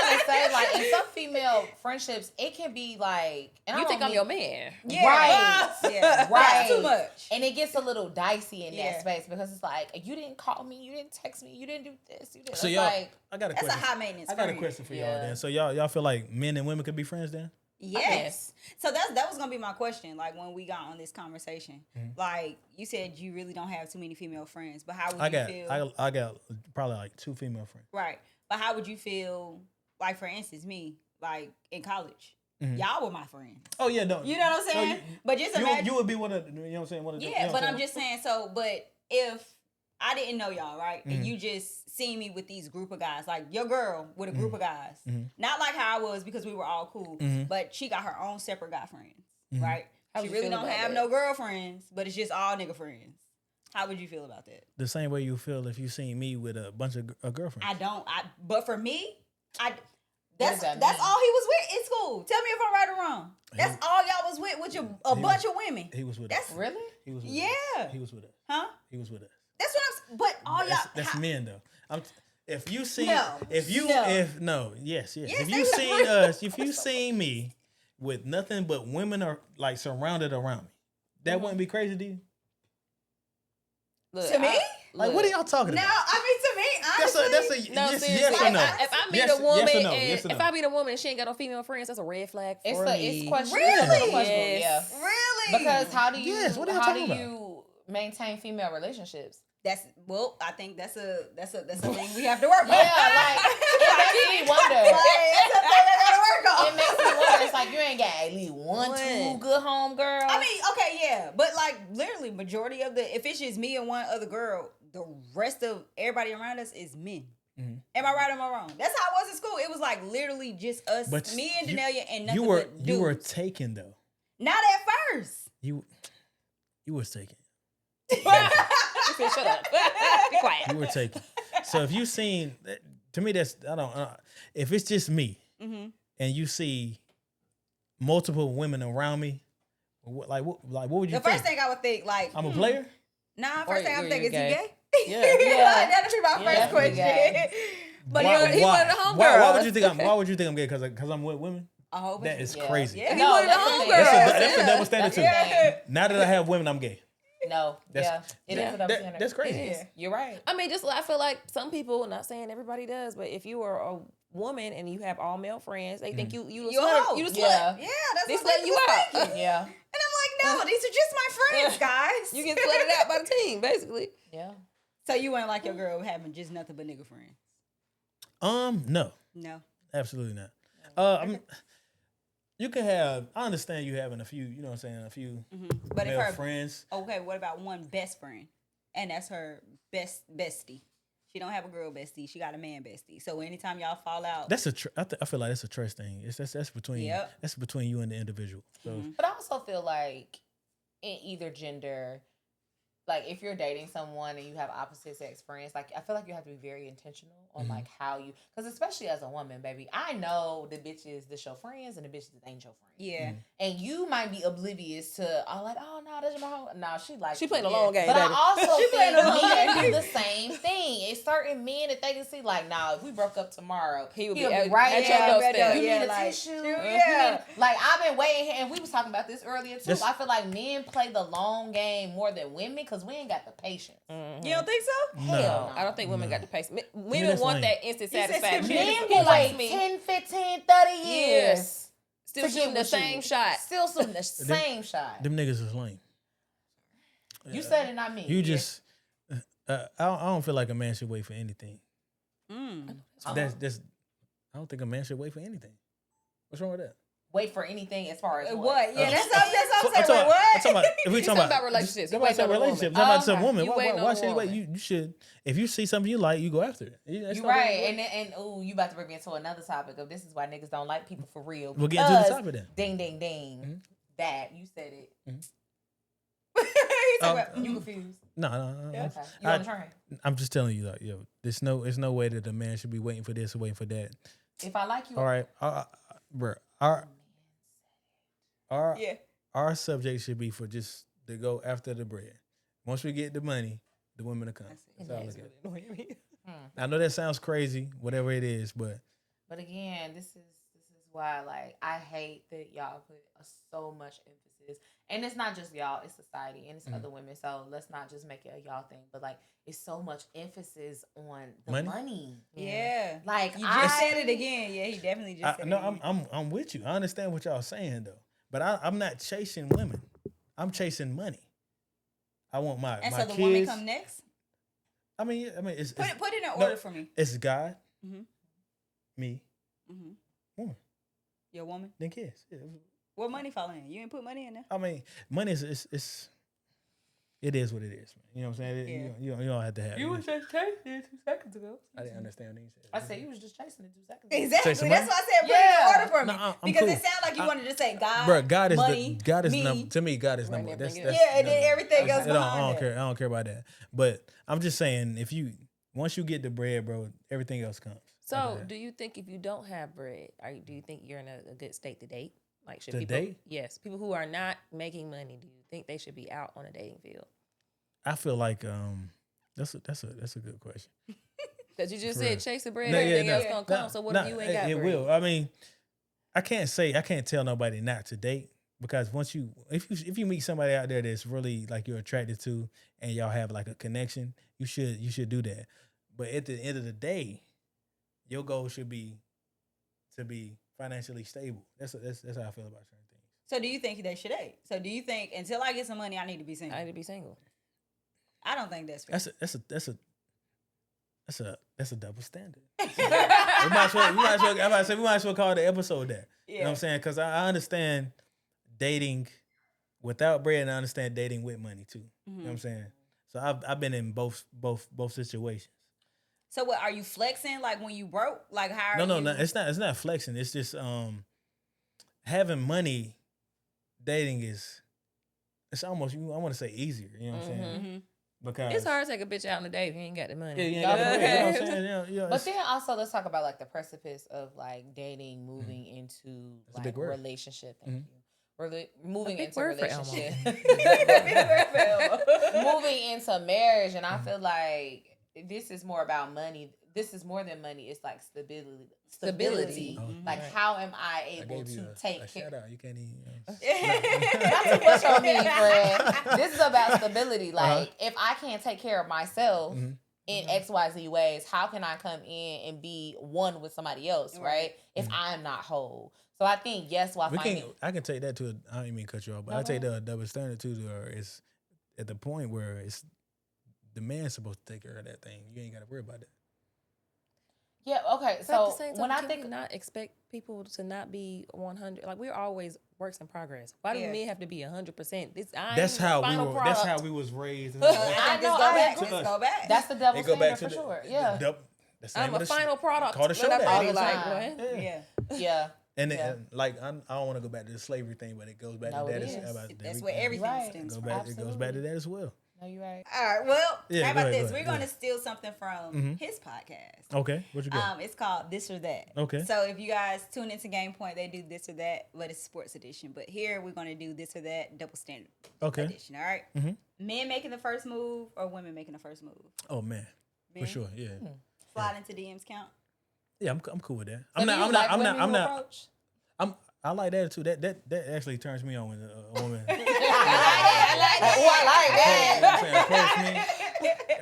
gonna say, like, in some female friendships, it can be like, and You I think don't I'm your man? Yeah. Right. Yeah. Right. That's too much. And it gets a little dicey in Yeah. that space because it's like, you didn't call me, you didn't text me, you didn't do this, you didn't. So It's y'all, like, I got a That's a question. high maintenance. I got a friend. question for y'all Yeah. then. So y'all feel like men and women could be friends then? Yes. So that was gonna be my question. Like when we got on this conversation, like you said, you really don't have too many female friends, but how would you feel? I got probably like 2 female friends. Right. But how would you feel? Like for instance, me, like in college, y'all were my friends. Oh yeah, no. You know what I'm saying? But just imagine. You would be one of, you know what I'm saying? One of the, Yeah, you know what but I'm I'm saying? just saying. So, but if I didn't know y'all, right, and you just seen me with these group of guys, like your girl with a group of guys, not like how I was because we were all cool, but she got her own separate guy friends, right? How She would you really feel don't about have that? no girlfriends, but it's just all nigga friends. How would you feel about that? The same way you feel if you seen me with a bunch of girlfriends. I don't. But for me, does that's that all he mean? was with in school. Tell me if I'm right or wrong. That's all y'all was with a bunch of women. He was with That's us. really? He was with yeah. us. He was with us. Huh? He was with us. That's what I'm. But all y'all. That's men though. If you seen, No. yes. Yes, If they you was seen real. us, if you seen me with nothing but women are like surrounded around me, that wouldn't be crazy to you. Look, To me? Like, what are y'all talking No, about? I mean to me, honestly. That's a No, yes, seriously. yes or no. If I meet Yes- a woman yes or no, and yes or no. if I meet a woman and she ain't got no female friends, that's a red flag for me. It's questionable. Really? It's questionable, Yes. yeah. Really? Because how do you Yes, what are y'all how do talking about? you maintain female relationships? I think that's a thing we have to work on. Yeah, like it makes me wonder. Like, it's a thing I gotta work on. It makes me wonder. It's like you ain't got at least one, One. 2 good home girls. I mean, okay, yeah, but like literally, majority of if it's just me and one other girl, the rest of everybody around us is men. Am I right or am I wrong? That's how it was in school. It was like literally just us, But me and you- Danelia, and nothing You were but dudes. you were taken though. Not at first. You was taken. Shut up. Be quiet. You were taken. So if you seen, to me, that's I don't. If it's just me, and you see multiple women around me, what would you The think? first thing I would think, like, I'm a player. nah. Or First thing I'm you're thinking, is he gay. gay? Yeah. Yeah. That'd be my first definitely question. gay. But he wanted a Why homegirl. would you think I'm gay? Because I'm with women. I hope That is Yeah. crazy. Yeah, he No, wanted a that's the homegirl. thing. That's a double standard That's too. the thing. Now that I have women, I'm gay. No, That's- it is a double standard. That's crazy. It is. You're right. I mean, I feel like some people, not saying everybody does, but if you are a woman and you have all male friends, they think you the You a slut. hoe. You the slut. Yeah. Yeah, that's They what slut they you was out. thinking. Yeah, And I'm like, no, these are just my friends, guys. You get slutted out by the team, basically. yeah. So you ain't like your girl having just nothing but nigga friends? No, No. absolutely not. You can have. I understand you having a few. You know what I'm saying? A few But if male her friends. okay, what about one best friend, and that's her bestie? She don't have a girl bestie. She got a man bestie. So anytime y'all fall out, That's I feel like that's a trust thing. That's between Yep. that's between you and the individual. So But I also feel like in either gender, like if you're dating someone and you have opposite sex friends, like I feel like you have to be very intentional on like how you, because especially as a woman, baby, I know the bitches that's your friends and the bitches that ain't your friends. yeah. And you might be oblivious to, oh no, that's my home. No, she like She playing a long game, But baby. I also She playing think a long men do game. the same thing. It's certain men that they can see like, nah, if we broke up tomorrow, He would be he'll at- right at there. your doorstep. You Yeah, need a like, tissue. yeah. Like I've been waiting, and we was talking about this earlier too. That's- I feel like men play the long game more than women because we ain't got the patience. You don't think so? no. Hell I don't think women got the pace. Women that's want lame. that instant said satisfaction. Men It will likes wait me. 10, 15, 30 years. Years. Still to shooting get the with you. same shot. Still shooting the same shot. them niggas is lame. You said it, not me. You just I don't feel like a man should wait for anything. That's I don't think a man should wait for anything. What's wrong with that? wait for anything as far as What? Yeah, that's what I'm I'm saying. talking Wait, what? I'm talking about if we He's talking talking about relationships. I'm You wait talking on about a relationships. woman. I'm talking about a Okay. woman. You Why waiting on a should you wait? woman. You should. If you see something you like, you go after it. That's You're not what right, we- and ooh, you about to bring me into another topic of this is why niggas don't like people for real. We'll get into the because topic then. Ding, ding, ding. That you said it. He's talking about- You confused? No. Okay. You on the train? I'm just telling you, like, yo, there's no way that a man should be waiting for this or waiting for that. If I like you, All right, bro. Yeah. Our subject should be for just to go after the bread. Once we get the money, the women will come. That's all I got. I know that sounds crazy, whatever it is, but again, this is why like I hate that y'all put so much emphasis, and it's not just y'all, it's society and it's other women. So let's not just make it a y'all thing, but like it's so much emphasis on the money. Yeah, like you just said it again. Yeah, he definitely just said it. No, I'm with you. I understand what y'all saying though, but I'm not chasing women. I'm chasing money. I want my and my so the kids. woman come next. I mean, it's Put it in order for me. It's God, Mhm. me, Mhm. woman, Your woman. then kids. Yeah. What money fall in? You ain't put money in there. I mean, money is it is what it is, man. You know what I'm saying? Yeah. You don't have to have. You was just chasing it 2 seconds ago. I didn't understand what you said. I said you was just chasing it 2 seconds. Exactly. Chasing That's money? why I said put it in order for me. No, I'm because cool. it sounded like you wanted to say God, Bro, God is money, God is me. number to me. God is Right, number. everything That's else. Yeah, and then everything else I don't behind care. that. I don't care about that. But I'm just saying, if you once you get the bread, bro, everything else comes. So, after that. do you think if you don't have bread, do you think you're in a good state to date? Like, should To people date? Yes, people who are not making money, do you think they should be out on a dating field? I feel like that's a good question. Because you just For said real. chase the bread, No, yeah, everything no, else gonna come. no, So what no, if you ain't got it bread? will. I mean, I can't tell nobody not to date because if you meet somebody out there that's really like you're attracted to and y'all have like a connection, you should do that. But at the end of the day, your goal should be to be financially stable. That's how I feel about certain things. So do you think they should date? So do you think until I get some money, I need to be single? I need to be single. I don't think that's fair. That's a double standard. we might as well call the episode that. You know what I'm saying? Because I understand dating without bread and I understand dating with money too. You know what I'm saying? So I've been in both situations. So what are you flexing like when you broke? Like how are No, you? no, it's not flexing. It's just having money. Dating it's almost I want to say easier. You know what I'm saying? Because It's hard to take a bitch out on a date if you ain't got the money. Yeah, you ain't got the bread, you know what I'm saying? Yeah, But then also let's talk about like the precipice of like dating, moving into That's a like big word. relationship. Thank you. Moving big into word for Elmo. relationship. Moving into marriage, and I feel like this is more about money. This is more than money. It's like stability. Like how am I able to take a care? shout out. You can't even. Not too much on me, Fred. This is about stability. Like if I can't take care of myself in XYZ ways, how can I come in and be one with somebody else, right? If I'm not whole. So I think yes, while finding I can take that to I don't even mean to cut you off, but I take the double standard too to where it's at the point where it's the man's supposed to take care of that thing. You ain't got to worry about that. yeah, okay. But at So the same time, when I can think we not expect people to not be 100, like we're always works in progress. Why do men have to be 100%? That's how we was raised. I know, I agree. Let's go back. That's the double Go back standard to for sure. Yeah. I'm a final product. Call the show When that. I the like, time. what? Yeah. Yeah. And like I don't want to go back to the slavery thing, but it goes back No, to that. it is. That's where everything Right. stems Go from. back. It goes back to that as well. No, you're right. All right. Well, Yeah, how go about ahead, this? go We're ahead. going to steal something from his podcast. Okay, what you got? It's called This or That. Okay. So if you guys tune into Game Point, they do This or That, but it's sports edition. But here we're going to do This or That double standard edition. All right. Men making the first move or women making the first move? Oh man, Men? for sure. Yeah, Slide into DMs count. yeah. I'm cool with that. So do you like women who not. approach? I like that too. That actually turns me on when a woman. I like that. Approach me.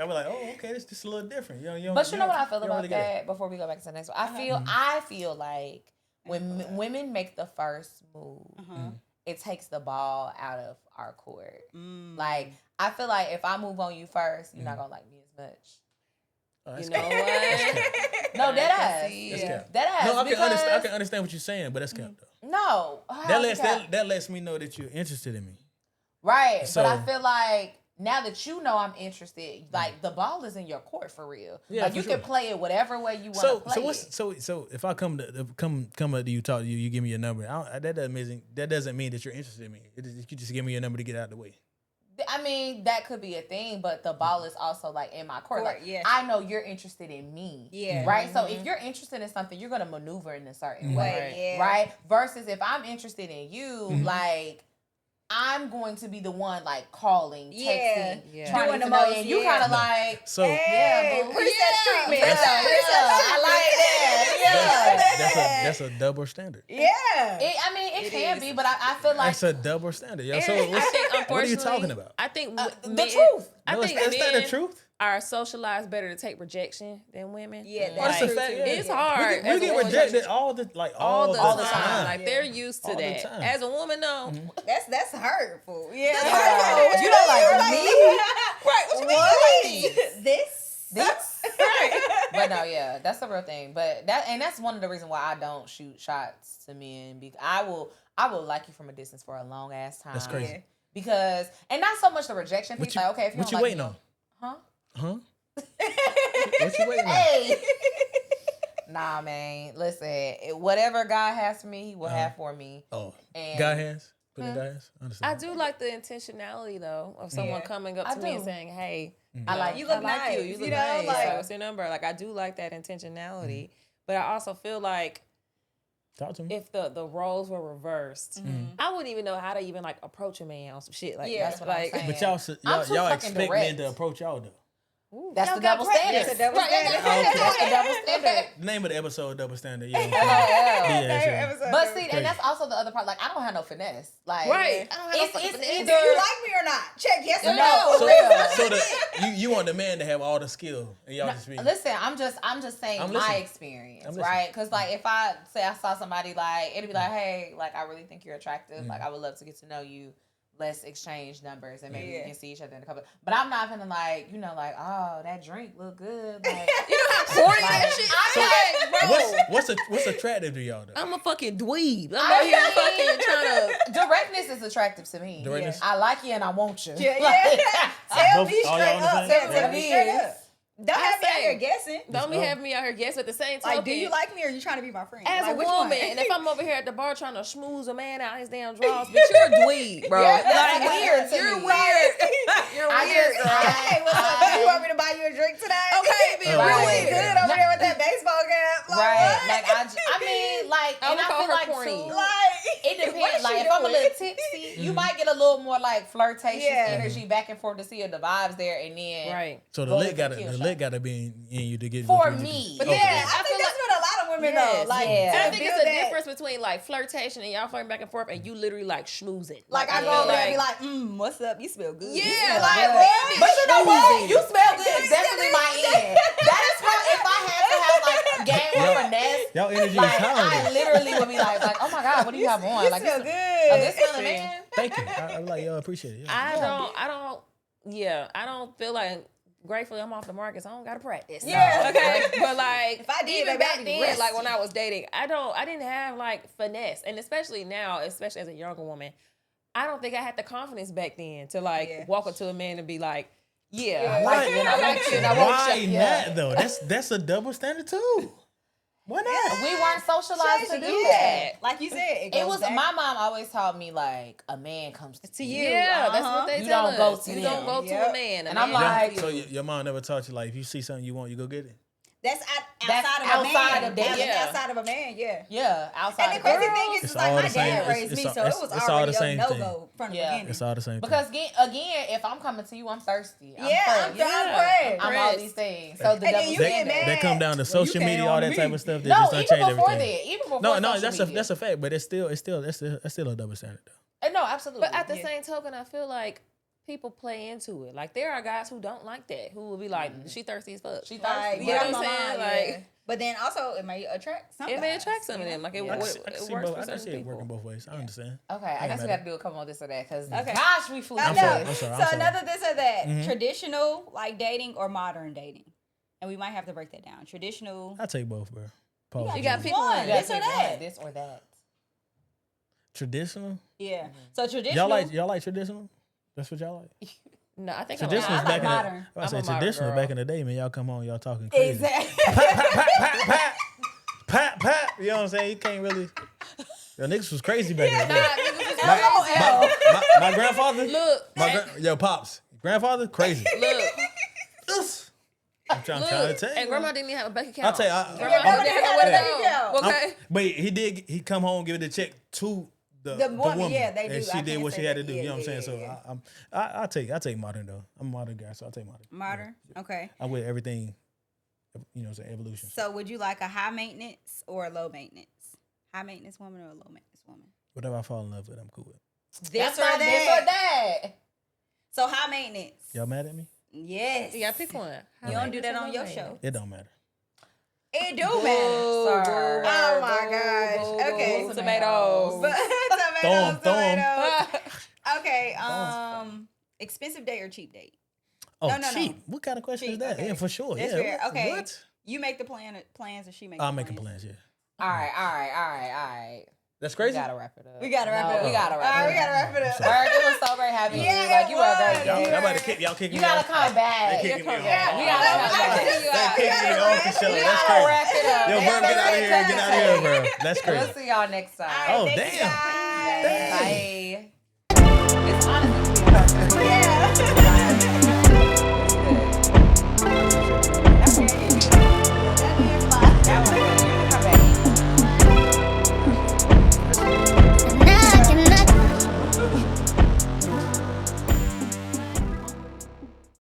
I'm like, oh, okay, this is a little different. But you know what I feel you don't about really get that? Before we go back to the next one, I feel like when women make the first move, it takes the ball out of our court. Like I feel like if I move on you first, you're not gonna like me as much. Oh, You know what? No, dead ass. That's cap. Dead ass. No, because I can understand what you're saying, but that's cap though. no, That lets me know that you're interested in me. right. So- but I feel like now that you know I'm interested, like the ball is in your court for real. Yeah, like for you sure. can play it whatever way you want to play it. So if I come up to you, talk to you, you give me your number. That doesn't mean that you're interested in me. You just give me your number to get out of the way. I mean, that could be a thing, but the ball is also like in my court. Like, yes. I know you're interested in me. Yeah. Right? So if you're interested in something, you're going to maneuver in a certain way. Yeah. Right? Versus if I'm interested in you, like, I'm going to be the one like calling, texting, Yeah. trying Doing to the know. most, And you yeah. kind of like, So Hey, boo. princess treatment. Yeah, That's I like that. that's a double standard. Yeah. I mean, it can be, but I feel like That's a double standard. Yo, so I think, what are unfortunately, you talking about? I think the men, truth. I No, think that's not the men truth. are socialized better to take rejection than women. Yeah, Oh, that's that's a true fact. too. Yeah. It's Yeah. hard. We as a get woman. rejected all the all the time. time. Yeah. Like they're used to All the that. time. As a woman, no. That's hurtful. Yeah. hurtful. You don't like me? Right. What you mean? This. But no, yeah, that's the real thing. But that's one of the reasons why I don't shoot shots to men. Because I will like you from a distance for a long ass time. That's crazy. Because and not so much the rejection piece. Like, okay, if you what don't you like waiting me, on? huh? Huh? What you waiting on? Hey. Nah, man. Listen, whatever God has for me, He will have for me. Oh, And God hands. Put in God hands. I do like the intentionality though of someone coming up I to me and do. saying, "Hey, I like You look I like nice. you. You look You know, nice. like- Like, what's your number?" Like I do like that intentionality, but I also feel like Talk to me. if the roles were reversed, I wouldn't even know how to even like approach a man on some shit like Yeah. that's what I'm like. saying. But y'all I'm too y'all fucking expect direct. men to approach y'all though. That's Y'all the got double practice. standard. That's a double Right, standard. That's the double standard. The name of the episode, double standard. Yeah. Yeah. Yeah, But see, and that's also the other part. Like, I don't have no finesse. Like, Right. I don't have no It's fucking either finesse. Do you like me or not? Check yes or No, no. for real. So you want the man to have all the skill and y'all just be Listen, I'm just saying I'm my listening. experience, I'm listening. right? Because like if I say I saw somebody like it'd be like, hey, like I really think you're attractive. Like I would love to get to know you. Let's exchange numbers and maybe we can see each other in a couple. But I'm not gonna like like oh that drink look good. Like You know how corny that shit. I'm like, bro. what's attractive to y'all though? I'm a fucking dweeb. I'm out here fucking trying to. Directness is attractive to me. Directness? I like you and I want you. Yeah, Like, Tell Both- me all straight y'all on the up. same- Tell me straight Yes. up. Don't have me out say- here guessing. Don't be having me out here guess at the same time. Like, do you like me or are you trying to be my friend? As like, a which woman, one? and if I'm over here at the bar trying to schmooze a man out his damn drawers, but you're a dweeb, bro. Yeah, that's Like, weird to You're me. weird. You're I weird, just- girl. Hey, what's up? Do you want me to buy you a drink tonight? Okay, be Oh, real. Really good over there with that baseball cap. Like, right. what? Like I mean, like, I and would I call feel her like corny. too. Like, It what is depends. she Like if I'm a doing? little tipsy, you might get a little more like flirtatious Yeah. energy back and forth to see if the vibes there, and then Right. So the Go lit with gotta the kill the shot. lit gotta be in you to get for what you me. But Okay. Yeah, I I think feel that's what a lot of women Yes, know. Like, yeah. And I to think build it's a that- difference between like flirtation and y'all flirting back and forth, and you literally like schmoozing. Like, I go feel over there and be like, what's up? You smell good. Yeah, You smell like, good. what? But you know what? Schmoozing. You smell good. Definitely my end. That is why if I had to have like a game or finesse, Y'all energy like is high. I literally would be like, oh my god, what do you have on? You Like smell this, good. oh, this smelling man. Thank you. I'm like, yo, I appreciate it. Yeah. I don't feel like gratefully I'm off the market, so I don't gotta practice. Yeah. Okay. But like If I did, even baby, back I'd be then, rusty. like when I was dating, I didn't have like finesse. And especially now, especially as a younger woman, I don't think I had the confidence back then to like walk up to a man and be like, I like you and I like you and I want Why you. not though? That's a double standard too. Why not? We weren't socialized to do Yeah. that. Like you said, It goes was back my mom always taught me like a man comes to you. you. Yeah, that's Uh-huh. what they You tell don't go us. to You them. don't go to Yep. a man. A And I'm man like- comes So to you. your mom never taught you like if you see something you want, you go get it. That's That's outside of a outside man. of dating. That's outside of a man, yeah. Yeah, outside And the of crazy girls. thing is, It's like all my the same- dad it's- raised it's me, all- so it it's was all the already a same thing. no-go from the Yeah. beginning. It's all the same Because thing. again, if I'm coming to you, I'm thirsty. I'm I'm pressed. pressed. I'm all these things. So the And then double you get standard. mad. That come down to Well, social you media, came all on that me. type of stuff. That No, just even change before everything. that. Even before No, social media. that's a fact, but it's still a double standard though. No, absolutely. But at the same token, I feel like people play into it. Like there are guys who don't like that, who will be like, she thirsty as fuck. she Like, thirsty. You know get what on I'm my saying? mind, Like- yeah. But then also, it may attract some It may guys, attract some you of know? them. Like it, Yeah. I it, can see, it I can see works both. for I can certain see it people. working both ways. I understand. Okay, I guess we got to do a couple more this or that because Okay. gosh, we flew I through know. I'm this. sorry, I'm So sorry. another this or that, Mhm. traditional like dating or modern dating, and we might have to break that down. Traditional. I take both, bro. Pause. You got Pick pick one. one. You gotta This or pick that. one, this or that. Traditional. Yeah. So traditional. Y'all like traditional? That's what y'all like. No, I think Traditional I is like back in modern. the. I I'm say a modern traditional girl. back in the day, man. Y'all come on, y'all talking crazy. Exactly. Pat. You know what I'm saying? You can't really. Yo, niggas was crazy back in the day. LOL. My grandfather. Look, Yo, pops. Grandfather, crazy. look, Us. I'm trying to look. tell you. And grandma didn't even have a bank account. I'll tell you. Grandma Yeah, didn't have grandma a didn't have a bank account. bank Okay. But he come home, give it a check to The woman, yeah, they do. And she I did can't what say she had that. to do. You know what I'm Yeah, saying? yeah, So I take modern though. I'm a modern guy, so I take modern. Modern, okay. I'm with everything. You know, what I'm saying, evolution. So would you like a high maintenance or a low maintenance? High maintenance woman or a low maintenance woman? Whatever I fall in love with, I'm cool with. This That's or not this that. or that. So high maintenance. Y'all mad at me? Yes. You gotta pick one. You don't do that on your show. It don't matter. It do matter. Sir. Oh my gosh. Okay. Tomatoes. Tomatoes. Throw 'em. Tomatoes. Okay. Expensive date or cheap date? Oh, No. cheap. What kind of question Cheap, is that? okay. Yeah, for sure. That's yeah. fair. Okay. What? You make the plans or she make I'm the making plans. Yeah. All right. That's We crazy. gotta wrap it up. We gotta wrap it up. We gotta All wrap right, it we gotta up. wrap it up. Word, it was so very happy. Yeah, Like it you were a great was. Y'all guest. about to kick. Y'all kicking You me gotta off. come back. They kicking me off. Yeah, We gotta I come kicking you They out. kicking me off the show. We That's gotta crazy. wrap it up. Yo, Verb, get out of here. Get out of here, bro. That's We'll crazy. see y'all next time. All right, Oh, thank you damn. guys. Bye. It's honestly Yeah.